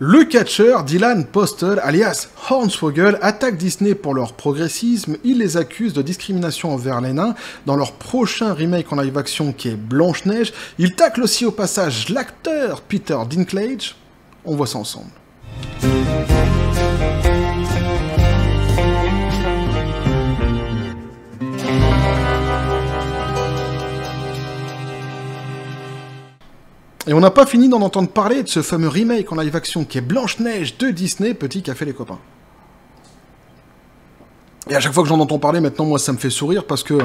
Le catcheur Dylan Postel, alias Hornswoggle, attaque Disney pour leur progressisme. Il les accuse de discrimination envers les nains dans leur prochain remake en live-action qui est Blanche-Neige. Il tacle aussi au passage l'acteur Peter Dinklage. On voit ça ensemble. Et on n'a pas fini d'en entendre parler de ce fameux remake en live-action qui est Blanche-Neige de Disney, petit café les copains. Et à chaque fois que j'en entends parler, maintenant, moi, ça me fait sourire parce que,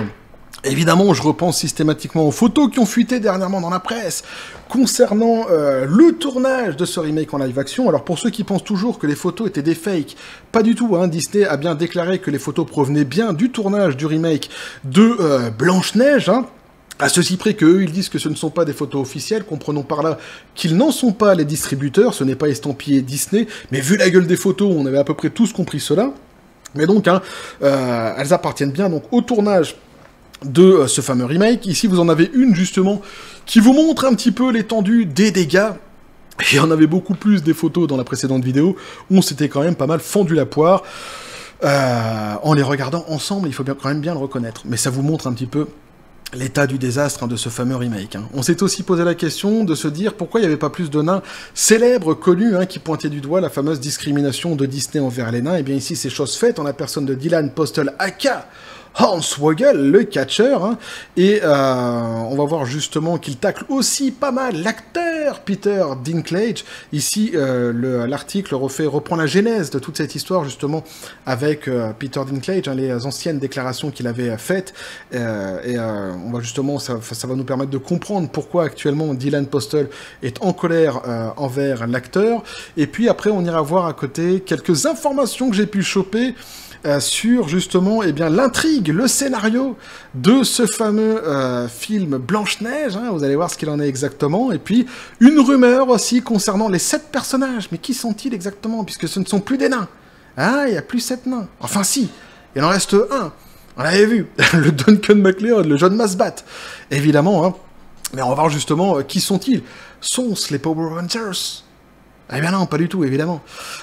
évidemment, je repense systématiquement aux photos qui ont fuité dernièrement dans la presse concernant le tournage de ce remake en live-action. Alors, pour ceux qui pensent toujours que les photos étaient des fakes, pas du tout, hein. Disney a bien déclaré que les photos provenaient bien du tournage du remake de Blanche-Neige, hein. À ceci près qu'eux, ils disent que ce ne sont pas des photos officielles, comprenons par là qu'ils n'en sont pas les distributeurs, ce n'est pas estampillé Disney, mais vu la gueule des photos, on avait à peu près tous compris cela. Mais donc, hein, elles appartiennent bien donc au tournage de ce fameux remake. Ici, vous en avez une, justement, qui vous montre un petit peu l'étendue des dégâts. Il y en avait beaucoup plus des photos dans la précédente vidéo, où on s'était quand même pas mal fendu la poire. En les regardant ensemble, il faut quand même bien le reconnaître. Mais ça vous montre un petit peu l'état du désastre, hein, de ce fameux remake. Hein. On s'est aussi posé la question de se dire pourquoi il n'y avait pas plus de nains célèbres, connus, hein, qui pointaient du doigt la fameuse discrimination de Disney envers les nains. Et bien ici, c'est chose faite en la personne de Dylan Postel, aka Hornswoggle, le catcheur, hein, et on va voir justement qu'il tacle aussi pas mal l'acteur Peter Dinklage. Ici, l'article reprend la genèse de toute cette histoire, justement, avec Peter Dinklage, hein, les anciennes déclarations qu'il avait faites, on va justement, ça va nous permettre de comprendre pourquoi actuellement Dylan Postel est en colère envers l'acteur, et puis après on ira voir à côté quelques informations que j'ai pu choper sur justement l'intrigue, le scénario de ce fameux film Blanche-Neige, hein, vous allez voir ce qu'il en est exactement, et puis une rumeur aussi concernant les 7 personnages, mais qui sont-ils exactement, puisque ce ne sont plus des nains. Ah, il n'y a plus 7 nains. Enfin si, il en reste un, on l'avait vu, le Duncan MacLeod, le jeune Masbat, évidemment, hein. Mais on va voir justement qui sont-ils. Sont-ce les Power Rangers ? Eh bien non, pas du tout, évidemment.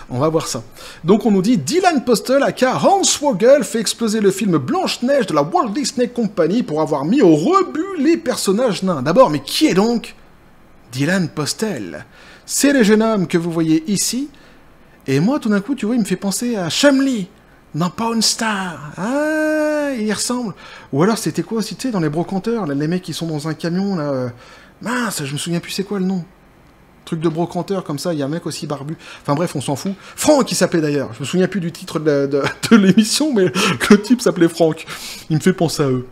On va voir ça. Donc on nous dit, Dylan Postel, aka Hornswoggle, fait exploser le film Blanche-Neige de la Walt Disney Company pour avoir mis au rebut les personnages nains. D'abord, mais qui est donc Dylan Postel? C'est le jeune homme que vous voyez ici. Et moi, tout d'un coup, tu vois, il me fait penser à Chumlee dans Pawn Star. Ah, il y ressemble. Ou alors, c'était quoi aussi, tu sais, dans les brocanteurs, là, les mecs qui sont dans un camion, là... Mince, je me souviens plus c'est quoi le nom. Truc de brocanteur comme ça, il y a un mec aussi barbu. Enfin bref, on s'en fout. Franck, il s'appelait d'ailleurs. Je me souviens plus du titre de l'émission, mais le type s'appelait Franck. Il me fait penser à eux.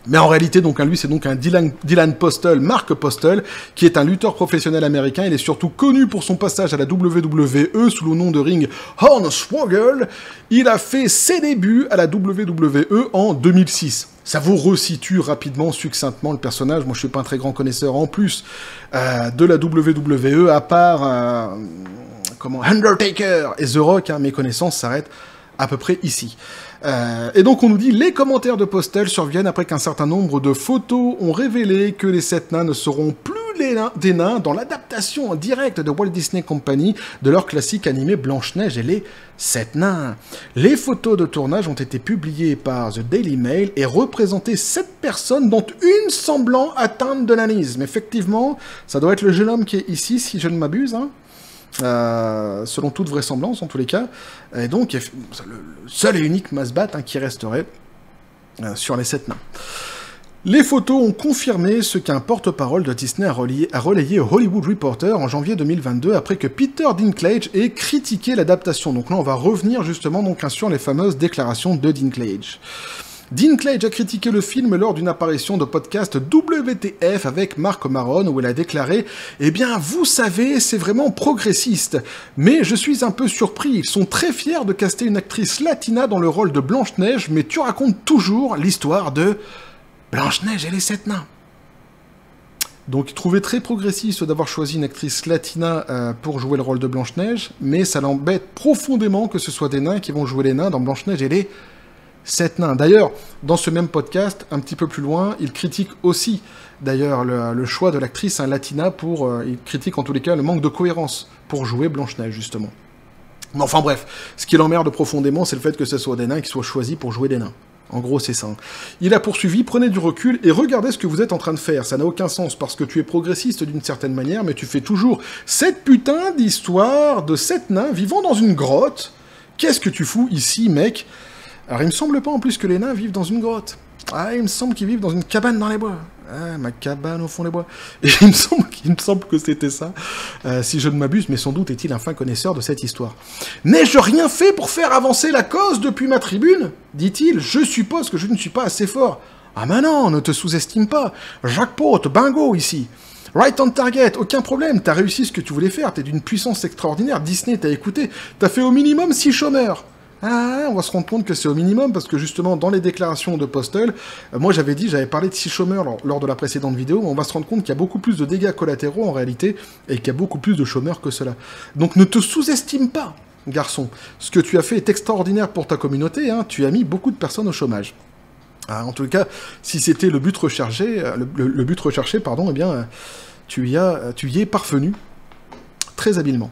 Mais en réalité, donc, lui, c'est donc un Dylan Postel, Mark Postel, qui est un lutteur professionnel américain. Il est surtout connu pour son passage à la WWE sous le nom de ring Hornswoggle. Il a fait ses débuts à la WWE en 2006. Ça vous resitue rapidement, succinctement, le personnage. Moi, je suis pas un très grand connaisseur en plus de la WWE, à part Undertaker et The Rock. Hein, mes connaissances s'arrêtent à peu près ici. Et donc on nous dit, les commentaires de Postel surviennent après qu'un certain nombre de photos ont révélé que les 7 nains ne seront plus des nains dans l'adaptation en direct de Walt Disney Company de leur classique animé Blanche-Neige et les 7 nains. Les photos de tournage ont été publiées par The Daily Mail et représentaient 7 personnes dont une semblant atteinte de nanisme. Effectivement, ça doit être le jeune homme qui est ici, si je ne m'abuse, hein. Selon toute vraisemblance en tous les cas, et donc le seul et unique Masbat, hein, qui resterait sur les 7 nains. Les photos ont confirmé ce qu'un porte-parole de Disney a relayé au Hollywood Reporter en janvier 2022 après que Peter Dinklage ait critiqué l'adaptation. Donc là on va revenir justement donc sur les fameuses déclarations de Dinklage. Dinklage a critiqué le film lors d'une apparition de podcast WTF avec Marc Maron où il a déclaré « Eh bien, vous savez, c'est vraiment progressiste. Mais je suis un peu surpris. Ils sont très fiers de caster une actrice latina dans le rôle de Blanche-Neige, mais tu racontes toujours l'histoire de Blanche-Neige et les 7 nains. » Donc il trouvait très progressiste d'avoir choisi une actrice latina pour jouer le rôle de Blanche-Neige, mais ça l'embête profondément que ce soit des nains qui vont jouer les nains dans Blanche-Neige et les 7 nains. D'ailleurs, dans ce même podcast, un petit peu plus loin, il critique aussi, d'ailleurs, le choix de l'actrice Latina pour... il critique en tous les cas le manque de cohérence pour jouer Blanche-Neige, justement. Mais enfin bref, ce qui l'emmerde profondément, c'est le fait que ce soit des nains qui soient choisis pour jouer des nains. En gros, c'est ça. Il a poursuivi, prenez du recul et regardez ce que vous êtes en train de faire. Ça n'a aucun sens parce que tu es progressiste d'une certaine manière, mais tu fais toujours cette putain d'histoire de 7 nains vivant dans une grotte. Qu'est-ce que tu fous ici, mec? Alors, il me semble pas en plus que les nains vivent dans une grotte. Ah, il me semble qu'ils vivent dans une cabane dans les bois. Ah, ma cabane au fond des bois. Et il me semble que c'était ça, si je ne m'abuse, mais sans doute est-il un fin connaisseur de cette histoire. « N'ai-je rien fait pour faire avancer la cause depuis ma tribune ?» dit-il. « Je suppose que je ne suis pas assez fort. »« Ah mais non, ne te sous-estime pas. Jackpot, bingo ici. Right on target, aucun problème, t'as réussi ce que tu voulais faire, t'es d'une puissance extraordinaire, Disney t'a écouté, t'as fait au minimum 6 chômeurs. » Ah, on va se rendre compte que c'est au minimum, parce que justement, dans les déclarations de Postel, moi j'avais parlé de 6 chômeurs lors de la précédente vidéo, mais on va se rendre compte qu'il y a beaucoup plus de dégâts collatéraux en réalité, et qu'il y a beaucoup plus de chômeurs que cela. Donc ne te sous-estime pas, garçon. Ce que tu as fait est extraordinaire pour ta communauté, hein, tu as mis beaucoup de personnes au chômage. En tout cas, si c'était le but recherché, eh bien, tu y es parvenu. Très habilement.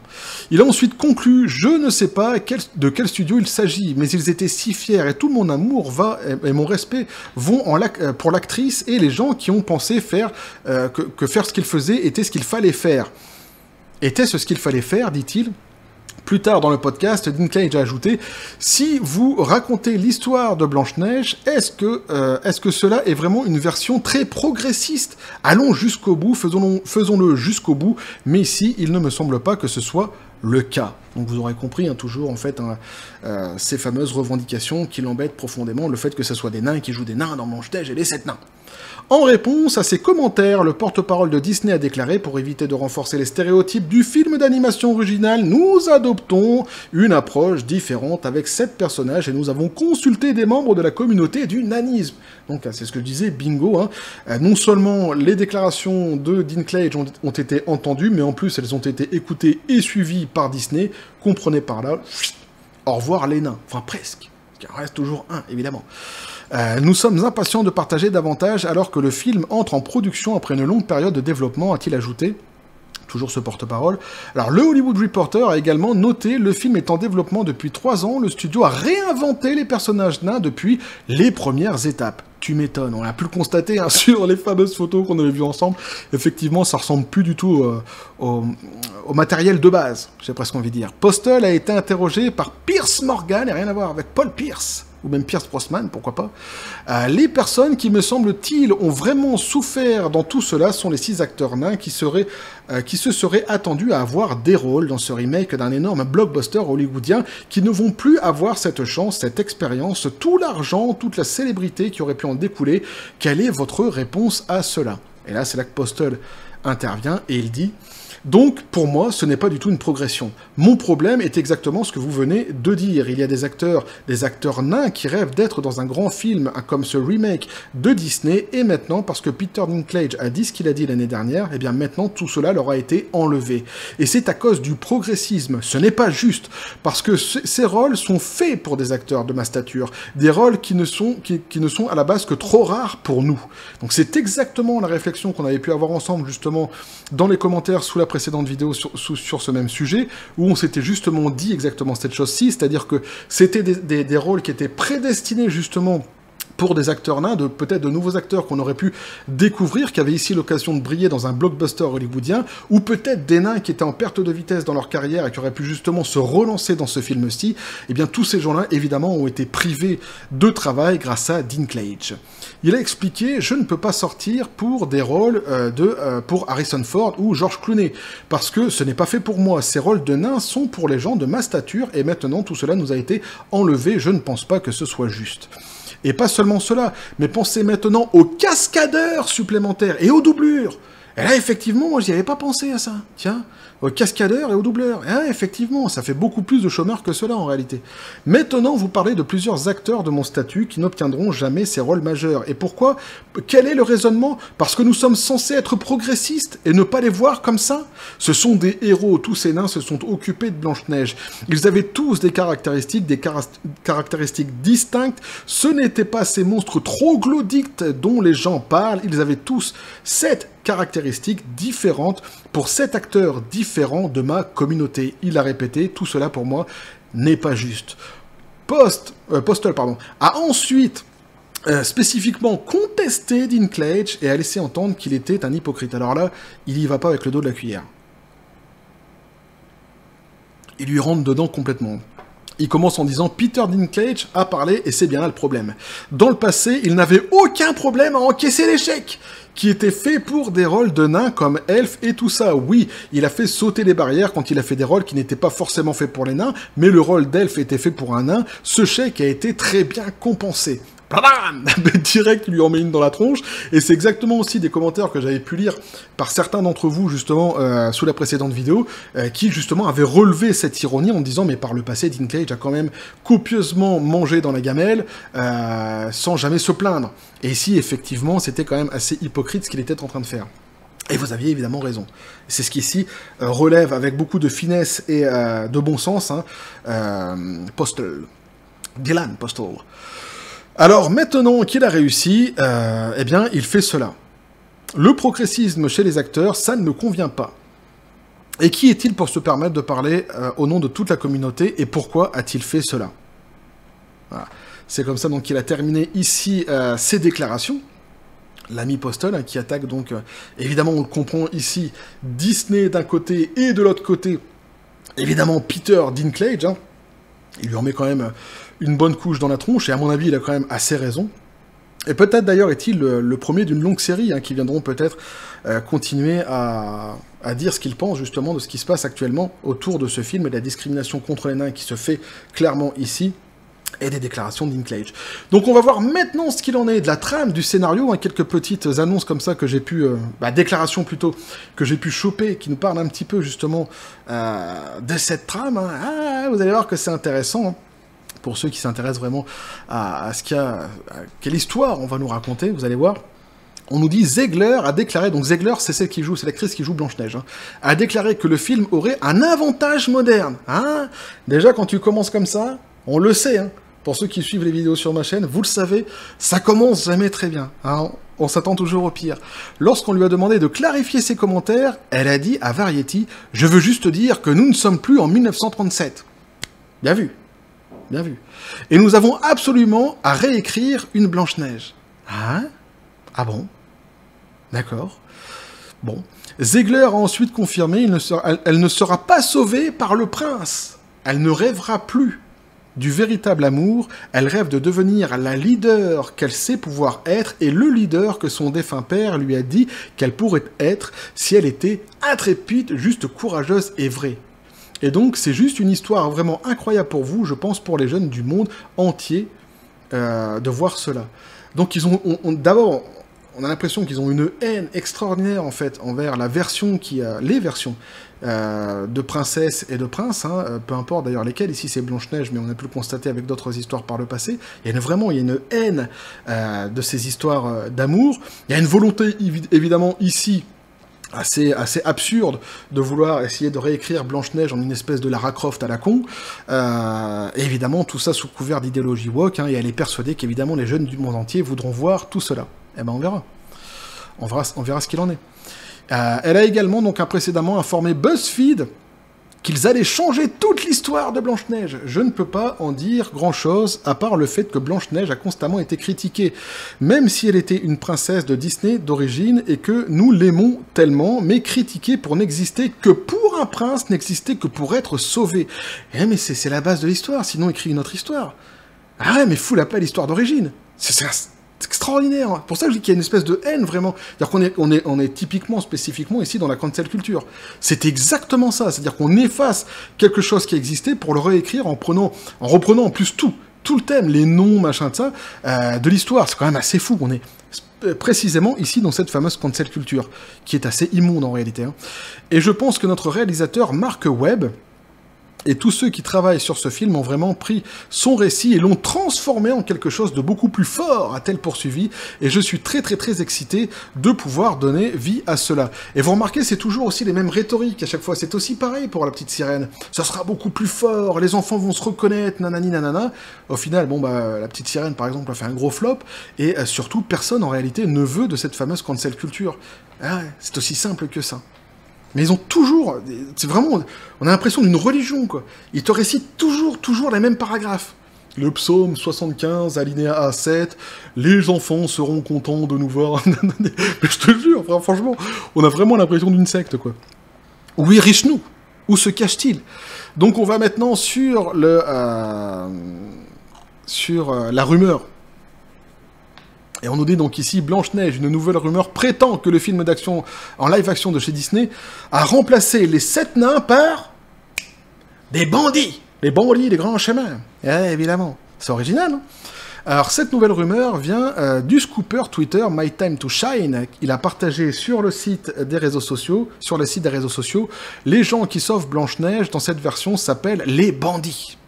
Il a ensuite conclu « Je ne sais pas de quel studio il s'agit, mais ils étaient si fiers et tout mon amour et mon respect vont pour l'actrice et les gens qui ont pensé faire que faire ce qu'il faisait était ce qu'il fallait faire. » Était-ce ce qu'il fallait faire, dit-il. Plus tard dans le podcast, Dinklage a ajouté « Si vous racontez l'histoire de Blanche-Neige, est-ce que cela est vraiment une version très progressiste? Allons jusqu'au bout, faisons-le jusqu'au bout, mais ici, il ne me semble pas que ce soit le cas. » Donc vous aurez compris, hein, toujours, en fait, ces fameuses revendications qui l'embêtent profondément, le fait que ce soit des nains qui jouent des nains dans Blanche-Neige et les 7 nains. En réponse à ces commentaires, le porte-parole de Disney a déclaré « Pour éviter de renforcer les stéréotypes du film d'animation original, nous adoptons une approche différente avec 7 personnages et nous avons consulté des membres de la communauté du nanisme. » Donc c'est ce que je disais, bingo. Hein. Non seulement les déclarations de Dinklage ont été entendues, mais en plus elles ont été écoutées et suivies par Disney. Comprenez par là, au revoir les nains. Enfin presque. Il en reste toujours un, évidemment. Nous sommes impatients de partager davantage alors que le film entre en production après une longue période de développement, a-t-il ajouté. Toujours ce porte-parole. Alors, le Hollywood Reporter a également noté le film est en développement depuis 3 ans. Le studio a réinventé les personnages nains depuis les premières étapes. Tu m'étonnes, on a pu le constater hein, sur les fameuses photos qu'on avait vues ensemble. Effectivement, ça ressemble plus du tout au matériel de base, j'ai presque envie de dire. Postel a été interrogé par Pierce Morgan, et rien à voir avec Paul Pierce, ou même Pierce Brosnan, pourquoi pas. Les personnes qui, me semble-t-il, ont vraiment souffert dans tout cela sont les 6 acteurs nains qui se seraient attendus à avoir des rôles dans ce remake d'un énorme blockbuster hollywoodien, qui ne vont plus avoir cette chance, cette expérience, tout l'argent, toute la célébrité qui aurait pu en découler. Quelle est votre réponse à cela? Et là, c'est là que Postel intervient et il dit... Donc, pour moi, ce n'est pas du tout une progression. Mon problème est exactement ce que vous venez de dire. Il y a des acteurs nains qui rêvent d'être dans un grand film comme ce remake de Disney, et maintenant, parce que Peter Dinklage a dit ce qu'il a dit l'année dernière, eh bien maintenant, tout cela leur a été enlevé. Et c'est à cause du progressisme. Ce n'est pas juste, parce que ces rôles sont faits pour des acteurs de ma stature, des rôles qui ne sont à la base que trop rares pour nous. Donc c'est exactement la réflexion qu'on avait pu avoir ensemble, justement, dans les commentaires sous la précédente vidéo sur ce même sujet, où on s'était justement dit exactement cette chose-ci, c'est-à-dire que c'était des rôles qui étaient prédestinés justement pour des acteurs nains, peut-être de nouveaux acteurs qu'on aurait pu découvrir, qui avaient ici l'occasion de briller dans un blockbuster hollywoodien, ou peut-être des nains qui étaient en perte de vitesse dans leur carrière et qui auraient pu justement se relancer dans ce film-ci. Eh bien, tous ces gens-là, évidemment, ont été privés de travail grâce à Dinklage. Il a expliqué « Je ne peux pas sortir pour des rôles pour Harrison Ford ou George Clooney, parce que ce n'est pas fait pour moi. Ces rôles de nains sont pour les gens de ma stature, et maintenant, tout cela nous a été enlevé. Je ne pense pas que ce soit juste. » Et pas seulement cela, mais pensez maintenant aux cascadeurs supplémentaires et aux doublures. Et là, effectivement, moi, j'y avais pas pensé à ça. Tiens, au cascadeur et au doubleur. Et là, effectivement, ça fait beaucoup plus de chômeurs que cela, en réalité. Maintenant, vous parlez de plusieurs acteurs de mon statut qui n'obtiendront jamais ces rôles majeurs. Et pourquoi? Quel est le raisonnement? Parce que nous sommes censés être progressistes et ne pas les voir comme ça? Ce sont des héros. Tous ces nains se sont occupés de Blanche-Neige. Ils avaient tous des caractéristiques distinctes. Ce n'étaient pas ces monstres troglodytes dont les gens parlent. Ils avaient tous 7 caractéristiques différentes pour 7 acteurs différents de ma communauté. Il a répété, tout cela pour moi n'est pas juste. Postel a ensuite spécifiquement contesté Dinklage et a laissé entendre qu'il était un hypocrite. Alors là, il y va pas avec le dos de la cuillère. Il lui rentre dedans complètement. Il commence en disant « Peter Dinklage a parlé et c'est bien là le problème. Dans le passé, il n'avait aucun problème à encaisser l'échec qui était fait pour des rôles de nains comme elfes et tout ça. Oui, il a fait sauter les barrières quand il a fait des rôles qui n'étaient pas forcément faits pour les nains, mais le rôle d'elfe était fait pour un nain. Ce chèque a été très bien compensé. » Direct, il lui en met une dans la tronche, et c'est exactement aussi des commentaires que j'avais pu lire par certains d'entre vous, justement, sous la précédente vidéo, qui, justement, avaient relevé cette ironie en disant, mais par le passé, Dinklage a quand même copieusement mangé dans la gamelle, sans jamais se plaindre. Et ici, effectivement, c'était quand même assez hypocrite ce qu'il était en train de faire. Et vous aviez évidemment raison. C'est ce qui ici relève avec beaucoup de finesse et de bon sens, Dylan Postel. Alors, maintenant qu'il a réussi, eh bien, il fait cela. Le progressisme chez les acteurs, ça ne me convient pas. Et qui est-il pour se permettre de parler au nom de toute la communauté, et pourquoi a-t-il fait cela? Voilà. C'est comme ça donc qu'il a terminé ici ses déclarations. L'ami Postel, qui attaque donc, évidemment, on le comprend ici, Disney d'un côté, et de l'autre côté, évidemment, Peter Dinklage. Il lui en met quand même une bonne couche dans la tronche, et à mon avis, il a quand même assez raison. Et peut-être d'ailleurs est-il le premier d'une longue série, qui viendront peut-être continuer à dire ce qu'ils pensent justement de ce qui se passe actuellement autour de ce film et de la discrimination contre les nains qui se fait clairement ici, et des déclarations de Dinklage. Donc on va voir maintenant ce qu'il en est de la trame, du scénario, quelques petites annonces comme ça que j'ai pu... déclarations plutôt, que j'ai pu choper, qui nous parlent un petit peu justement de cette trame. Vous allez voir que c'est intéressant, pour ceux qui s'intéressent vraiment à ce qu'il y a... quelle histoire on va nous raconter, vous allez voir. On nous dit Zegler a déclaré, donc Zegler c'est celle qui joue, c'est l'actrice qui joue Blanche-Neige, a déclaré que le film aurait un avantage moderne. Déjà quand tu commences comme ça, on le sait, pour ceux qui suivent les vidéos sur ma chaîne, vous le savez, ça commence jamais très bien. On s'attend toujours au pire. Lorsqu'on lui a demandé de clarifier ses commentaires, elle a dit à Variety « Je veux juste dire que nous ne sommes plus en 1937. » Bien vu. Bien vu. Et nous avons absolument à réécrire une Blanche-Neige. Ah bon? D'accord. Bon. Zegler a ensuite confirmé elle ne sera pas sauvée par le prince. Elle ne rêvera plus du véritable amour, elle rêve de devenir la leader qu'elle sait pouvoir être et le leader que son défunt père lui a dit qu'elle pourrait être si elle était intrépide, juste courageuse et vraie. Et donc c'est juste une histoire vraiment incroyable pour vous, je pense pour les jeunes du monde entier, de voir cela. Donc ils ont, d'abord, on a l'impression qu'ils ont une haine extraordinaire en fait envers la version les versions de princesse et de prince, peu importe d'ailleurs lesquelles, ici c'est Blanche-Neige, mais on a pu le constater avec d'autres histoires par le passé, il y a une haine de ces histoires d'amour, il y a une volonté évidemment ici assez absurde de vouloir essayer de réécrire Blanche-Neige en une espèce de Lara Croft à la con, et évidemment tout ça sous couvert d'idéologie woke, et elle est persuadée qu'évidemment les jeunes du monde entier voudront voir tout cela. Eh ben on verra. On verra ce qu'il en est. Elle a également donc précédemment informé BuzzFeed qu'ils allaient changer toute l'histoire de Blanche-Neige. Je ne peux pas en dire grand-chose, à part le fait que Blanche-Neige a constamment été critiquée, même si elle était une princesse de Disney d'origine, et que nous l'aimons tellement, mais critiquée pour n'exister que pour un prince, n'exister que pour être sauvé. Eh mais c'est la base de l'histoire, sinon écrit une autre histoire. Ah ouais, mais fous la paix l'histoire d'origine. C'est extraordinaire. Pour ça, je dis qu'il y a une espèce de haine, vraiment. C'est-à-dire qu'on est typiquement, spécifiquement, ici, dans la cancel culture. C'est exactement ça. C'est-à-dire qu'on efface quelque chose qui existait pour le réécrire en reprenant en plus tout le thème, les noms, machin de ça, de l'histoire. C'est quand même assez fou. précisément ici dans cette fameuse cancel culture, qui est assez immonde en réalité. Hein. Et je pense que notre réalisateur Mark Webb et tous ceux qui travaillent sur ce film ont vraiment pris son récit et l'ont transformé en quelque chose de beaucoup plus fort, a-t-elle poursuivi, et je suis très très très excité de pouvoir donner vie à cela. Et vous remarquez, c'est toujours aussi les mêmes rhétoriques à chaque fois, c'est aussi pareil pour la petite sirène. Ça sera beaucoup plus fort, les enfants vont se reconnaître, nanani nanana. Au final, bon bah, la petite sirène par exemple a fait un gros flop, et surtout personne en réalité ne veut de cette fameuse cancel culture. Ah ouais, c'est aussi simple que ça. Mais ils ont toujours... C'est vraiment... On a l'impression d'une religion, quoi. Ils te récitent toujours les mêmes paragraphes. Le psaume 75, alinéa A7, les enfants seront contents de nous voir. Mais je te jure, franchement, on a vraiment l'impression d'une secte, quoi. Où est Rishnu? Où se cache-t-il? Donc on va maintenant sur le... la rumeur. Et on nous dit donc ici, Blanche-Neige, une nouvelle rumeur prétend que le film d'action en live-action de chez Disney a remplacé les 7 nains par des bandits. Les bandits des grands chemins. Eh, évidemment. C'est original, hein. Alors, cette nouvelle rumeur vient du scooper Twitter My Time to Shine. Il a partagé sur le site des réseaux sociaux, les gens qui sauvent Blanche-Neige dans cette version s'appellent les bandits.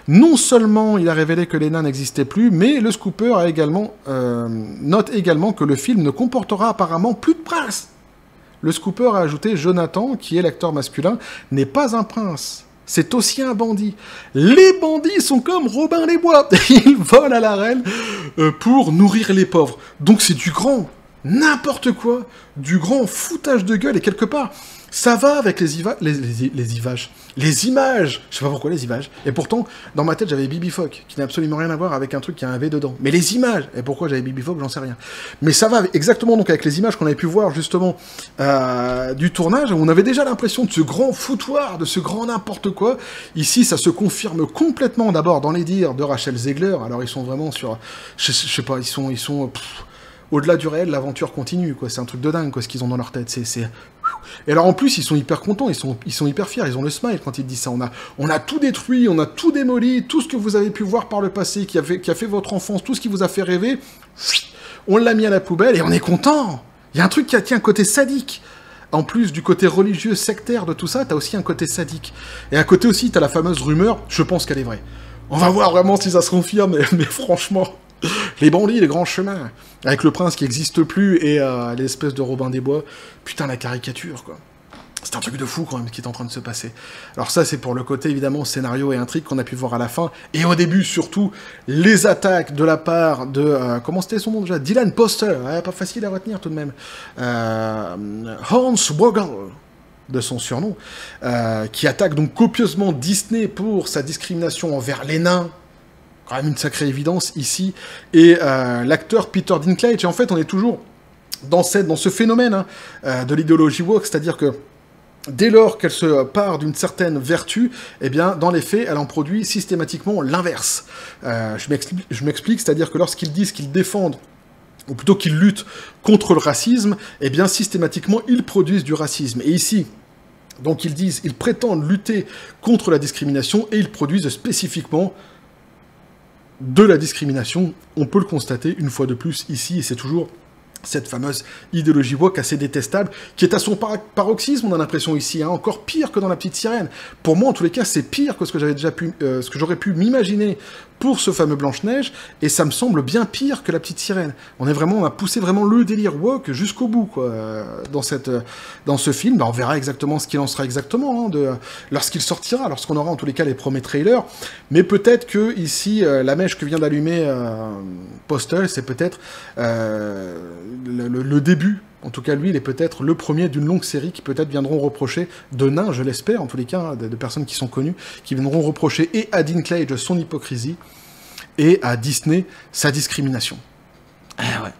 Non seulement il a révélé que les nains n'existaient plus, mais le scooper a également, note également que le film ne comportera apparemment plus de prince. Le scooper a ajouté « Jonathan, qui est l'acteur masculin, n'est pas un prince. C'est aussi un bandit. Les bandits sont comme Robin des Bois. Ils volent à l'arène pour nourrir les pauvres. Donc c'est du grand n'importe quoi, du grand foutage de gueule, et quelque part... Ça va avec les images. Je sais pas pourquoi les images. Et pourtant, dans ma tête, j'avais Bibi Phoque, qui n'a absolument rien à voir avec un truc qui a un V dedans. Mais les images, et pourquoi j'avais Bibi Phoque, j'en sais rien. Mais ça va exactement donc avec les images qu'on avait pu voir justement du tournage, où on avait déjà l'impression de ce grand foutoir, de ce grand n'importe quoi. Ici, ça se confirme complètement d'abord dans les dires de Rachel Zegler. Alors ils sont vraiment sur, je sais pas, ils sont au-delà du réel, l'aventure continue, quoi. C'est un truc de dingue, quoi, ce qu'ils ont dans leur tête. Et alors en plus, ils sont hyper contents, ils sont hyper fiers, ils ont le smile quand ils disent ça. On a tout détruit, on a tout démoli, tout ce que vous avez pu voir par le passé, qui a fait votre enfance, tout ce qui vous a fait rêver, on l'a mis à la poubelle et on est content. Il y a un truc qui a un côté sadique. En plus du côté religieux, sectaire de tout ça, t'as aussi un côté sadique. Et à côté aussi, t'as la fameuse rumeur, je pense qu'elle est vraie. On va voir vraiment si ça se confirme, mais franchement... Les bandits, les grands chemins, avec le prince qui n'existe plus et l'espèce de Robin des Bois, putain la caricature quoi. C'est un truc de fou quand même qui est en train de se passer. Alors ça c'est pour le côté évidemment scénario et intrigue qu'on a pu voir à la fin, et au début surtout les attaques de la part de... comment c'était son nom déjà? Dylan Poster, pas facile à retenir tout de même. Hans Vogel, de son surnom, qui attaque donc copieusement Disney pour sa discrimination envers les nains. Quand même une sacrée évidence ici, et l'acteur Peter Dinklage, et en fait on est toujours dans ce phénomène de l'idéologie woke, c'est-à-dire que dès lors qu'elle se part d'une certaine vertu, eh bien dans les faits elle en produit systématiquement l'inverse. Je m'explique, c'est-à-dire que lorsqu'ils disent qu'ils défendent, ou plutôt qu'ils luttent contre le racisme, eh bien systématiquement ils produisent du racisme, et ici... Donc ils prétendent lutter contre la discrimination, et ils produisent spécifiquement de la discrimination. On peut le constater une fois de plus ici, et c'est toujours cette fameuse idéologie woke assez détestable, qui est à son paroxysme, on a l'impression ici, encore pire que dans La Petite Sirène. Pour moi, en tous les cas, c'est pire que ce que j'aurais pu m'imaginer pour ce fameux Blanche-Neige, et ça me semble bien pire que La Petite Sirène. On a poussé vraiment le délire woke jusqu'au bout, quoi, dans ce film. Bah, on verra exactement ce qu'il en sera exactement, lorsqu'il sortira, lorsqu'on aura en tous les cas les premiers trailers. Mais peut-être que ici, la mèche que vient d'allumer Postel, c'est peut-être le début. En tout cas, lui, il est peut-être le premier d'une longue série qui peut-être viendront reprocher de nains, je l'espère, en tous les cas, de personnes qui sont connues, qui viendront reprocher et à Dinklage son hypocrisie, et à Disney sa discrimination. Ouais.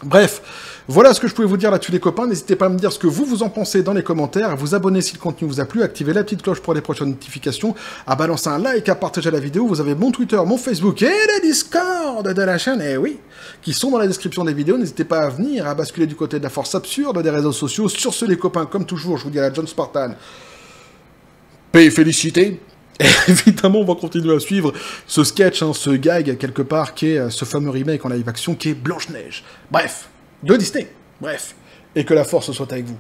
Bref, voilà ce que je pouvais vous dire là-dessus les copains, n'hésitez pas à me dire ce que vous en pensez dans les commentaires, à vous abonner si le contenu vous a plu, à activer la petite cloche pour les prochaines notifications, à balancer un like, à partager la vidéo, vous avez mon Twitter, mon Facebook et le Discord de la chaîne, et oui, qui sont dans la description des vidéos, n'hésitez pas à venir, à basculer du côté de la force absurde des réseaux sociaux. Sur ce les copains, comme toujours, je vous dis à la John Spartan, paix et félicité, Et évidemment, on va continuer à suivre ce sketch, hein, ce gag, quelque part, qui est ce fameux remake en live action, qui est Blanche-Neige. Bref, de Disney. Bref. Et que la force soit avec vous.